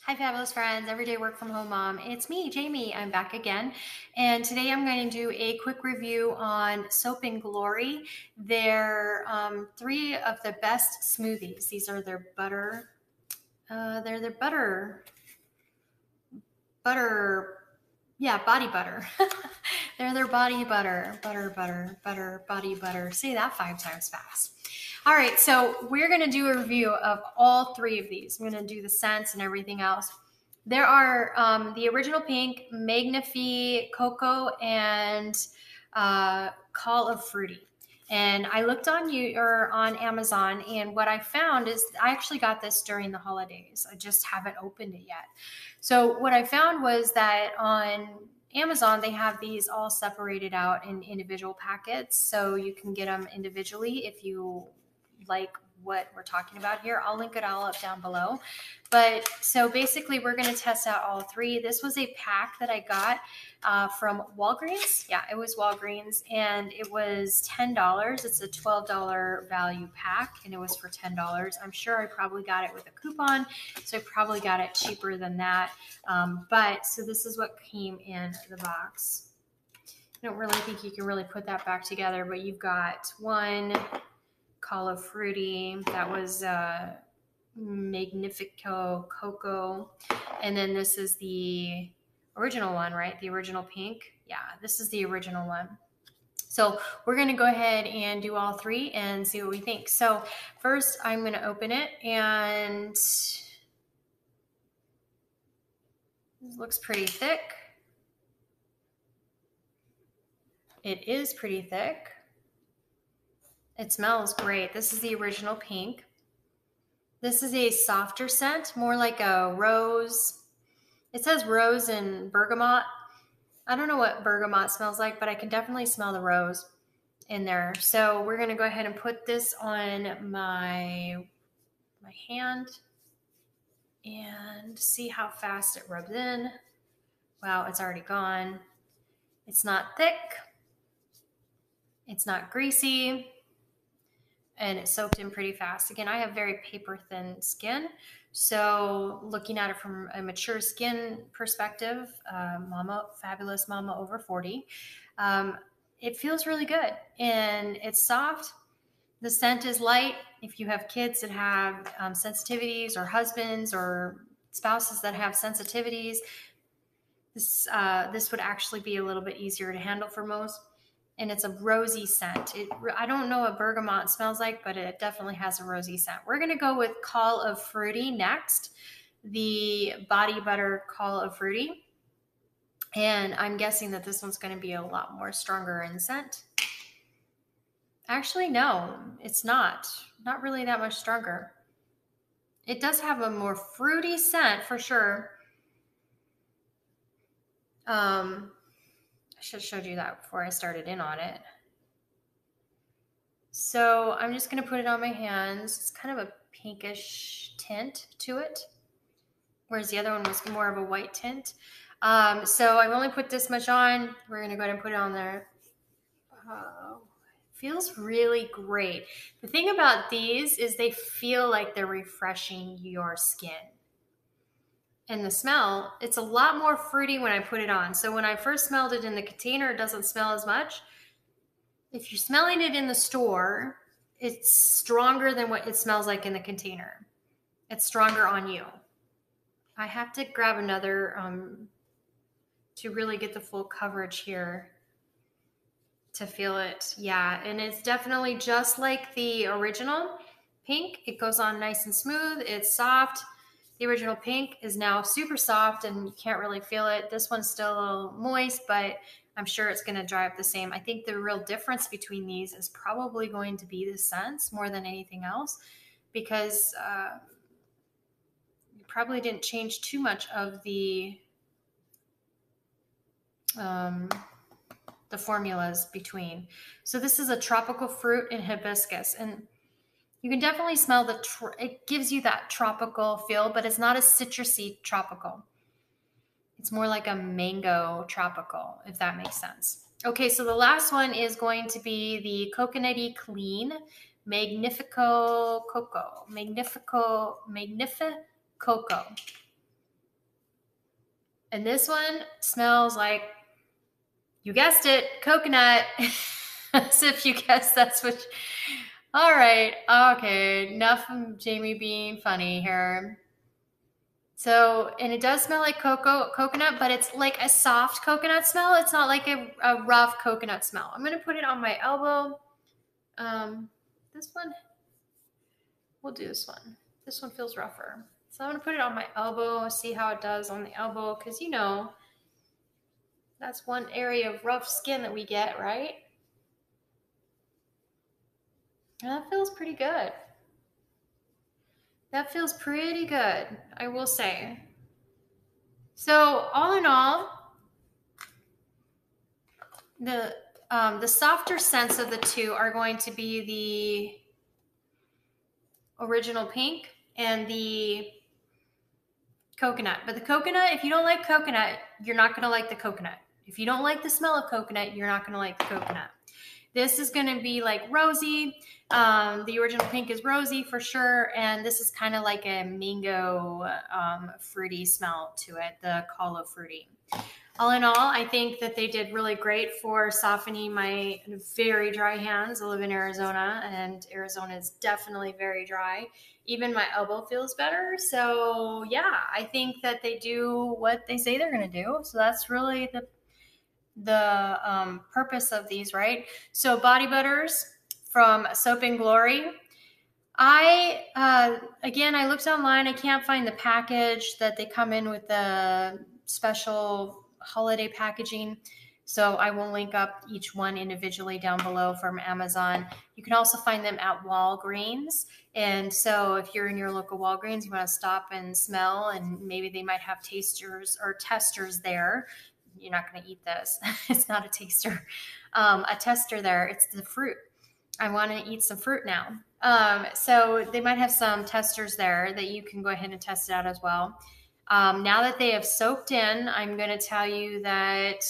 Hi, fabulous friends, everyday work from home mom. It's me, Jamie. I'm back again. And today I'm going to do a quick review on Soap and Glory. They're three of the best smoothies. These are their they're their body butter. They're their body butter. Say that 5 times fast. All right, so we're gonna do a review of all three of these. I'm gonna do the scents and everything else. There are the original pink, Magnifi-Coco, and Call of Fruity. And I looked on on Amazon, and what I found is I actually got this during the holidays. I just haven't opened it yet. So what I found was that on Amazon, they have these all separated out in individual packets. So you can get them individually if you like what we're talking about here. I'll link it all up down below. But so basically, we're going to test out all three. This was a pack that I got from Walgreens. Yeah, it was Walgreens, and it was $10. It's a $12 value pack, and it was for $10. I'm sure I probably got it with a coupon, so I probably got it cheaper than that. But so this is what came in the box. I don't really think you can really put that back together, but you've got one Call of Fruity. That was Magnifi-Coco. And then this is the original one, right? The original pink. Yeah, this is the original one. So we're going to go ahead and do all three and see what we think. So first I'm going to open it, and this looks pretty thick. It is pretty thick. It smells great. This is the original pink. This is a softer scent, more like a rose. It says rose and bergamot. I don't know what bergamot smells like, but I can definitely smell the rose in there. So we're going to go ahead and put this on my hand and see how fast it rubs in. Wow, it's already gone. It's not thick. It's not greasy. And it soaked in pretty fast. Again, I have very paper thin skin. So looking at it from a mature skin perspective, fabulous mama over 40, it feels really good, and it's soft. The scent is light. If you have kids that have sensitivities, or husbands or spouses that have sensitivities, this would actually be a little bit easier to handle for most. And it's a rosy scent. I don't know what bergamot smells like, but it definitely has a rosy scent. We're going to go with Call of Fruity next, the body butter Call of Fruity. And I'm guessing that this one's going to be a lot more stronger in scent. Actually, no, it's not. Not really that much stronger. It does have a more fruity scent for sure. I should have showed you that before I started in on it. So I'm just going to put it on my hands. It's kind of a pinkish tint to it, whereas the other one was more of a white tint. So I've only put this much on. We're going to go ahead and put it on there. Feels really great. The thing about these is they feel like they're refreshing your skin. And the smell, it's a lot more fruity when I put it on. So when I first smelled it in the container, it doesn't smell as much. If you're smelling it in the store, it's stronger than what it smells like in the container. It's stronger on you. I have to grab another to really get the full coverage here to feel it. Yeah, and it's definitely just like the original pink. It goes on nice and smooth. It's soft. The original pink is now super soft and you can't really feel it. This one's still a little moist, but I'm sure it's going to dry up the same. I think the real difference between these is probably going to be the scents more than anything else, because you probably didn't change too much of the formulas between. So this is a tropical fruit and hibiscus, and you can definitely smell it gives you that tropical feel, but it's not a citrusy tropical. It's more like a mango tropical, if that makes sense. Okay, so the last one is going to be the Coconutty Clean Magnifi-Coco. Magnifi-Coco. And this one smells like, you guessed it, coconut. As if you guessed that's what. All right. Okay. Enough of Jamie being funny here. So, and it does smell like coconut, but it's like a soft coconut smell. It's not like a rough coconut smell. I'm going to put it on my elbow. This one, we'll do this one. This one feels rougher. So I'm going to put it on my elbow, see how it does on the elbow, because you know, that's one area of rough skin that we get, right? And that feels pretty good. That feels pretty good, I will say. So all in all, the softer scents of the two are going to be the original pink and the coconut. But the coconut, if you don't like coconut, you're not going to like the coconut. If you don't like the smell of coconut, you're not going to like the coconut. This is going to be like rosy. The original pink is rosy for sure. And this is kind of like a mango fruity smell to it, the Calo fruity. All in all, I think that they did really great for softening my very dry hands. I live in Arizona, and Arizona is definitely very dry. Even my elbow feels better. So yeah, I think that they do what they say they're going to do. So that's really the purpose of these, right? So body butters from Soap and Glory. Again, I looked online. I can't find the package that they come in with the special holiday packaging. So I will link up each one individually down below from Amazon. You can also find them at Walgreens. And so if you're in your local Walgreens, you want to stop and smell, and maybe they might have tasters or testers there. You're not going to eat this. It's not a taster. A tester there. It's the fruit. I want to eat some fruit now. So they might have some testers there that you can go ahead and test it out as well. Now that they have soaked in, I'm going to tell you that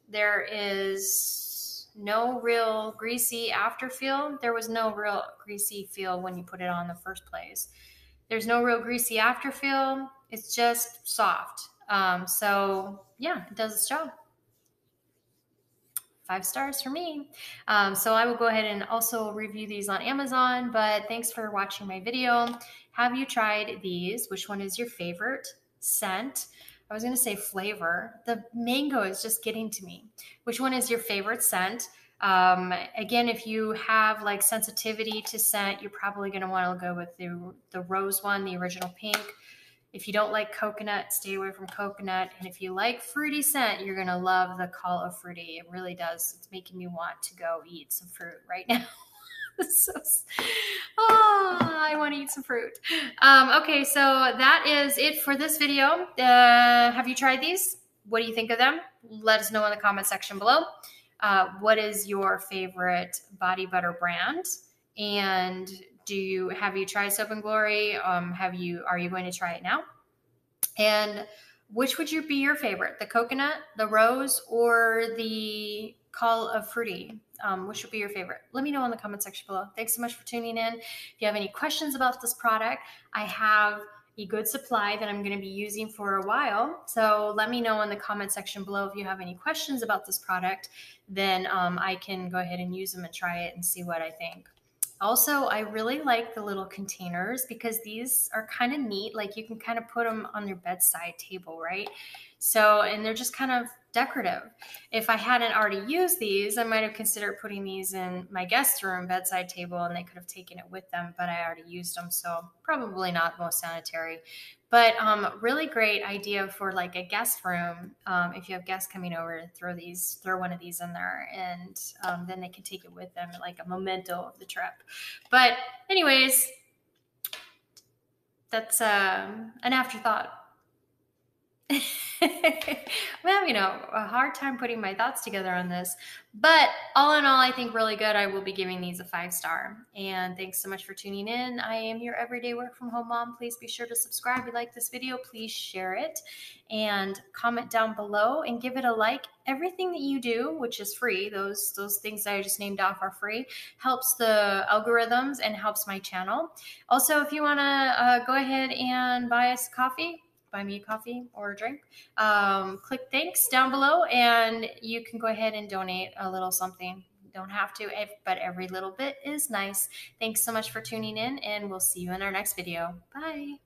there is no real greasy after feel. There was no real greasy feel when you put it on in the first place. There's no real greasy after feel. It's just soft. So yeah, it does its job. 5 stars for me. So I will go ahead and also review these on Amazon, but thanks for watching my video. Have you tried these? Which one is your favorite scent? I was going to say flavor. The mango is just getting to me. Which one is your favorite scent? Again, if you have like sensitivity to scent, you're probably going to want to go with the rose one, the original pink. If you don't like coconut, stay away from coconut. And if you like fruity scent, you're going to love the Calo fruity. It really does. It's making me want to go eat some fruit right now. I want to eat some fruit. Okay, so that is it for this video. Have you tried these? What do you think of them? Let us know in the comment section below. What is your favorite body butter brand? And have you tried Soap and Glory? Are you going to try it now? And which would be your favorite? The coconut, the rose, or the Calo fruity? Which would be your favorite? Let me know in the comment section below. Thanks so much for tuning in. If you have any questions about this product, I have a good supply that I'm going to be using for a while. So let me know in the comment section below if you have any questions about this product. Then I can go ahead and use them and try it and see what I think. Also, I really like the little containers because these are kind of neat. Like you can kind of put them on your bedside table, right? So, and they're just kind of decorative. If I hadn't already used these, I might have considered putting these in my guest room bedside table and they could have taken it with them, but I already used them. So probably not most sanitary, but really great idea for like a guest room. If you have guests coming over, throw one of these in there, and then they can take it with them like a memento of the trip. But anyways, that's an afterthought. I'm having a hard time putting my thoughts together on this, but all in all, I think really good. I will be giving these a 5-star. And thanks so much for tuning in. I am your everyday work from home mom. Please be sure to subscribe if you like this video. Please share it and comment down below and give it a like. Everything that you do, which is free, those things that I just named off are free, helps the algorithms and helps my channel. Also, if you want to go ahead and buy us coffee, buy me a coffee or a drink, click thanks down below and you can go ahead and donate a little something. You don't have to, but every little bit is nice. Thanks so much for tuning in, and we'll see you in our next video. Bye.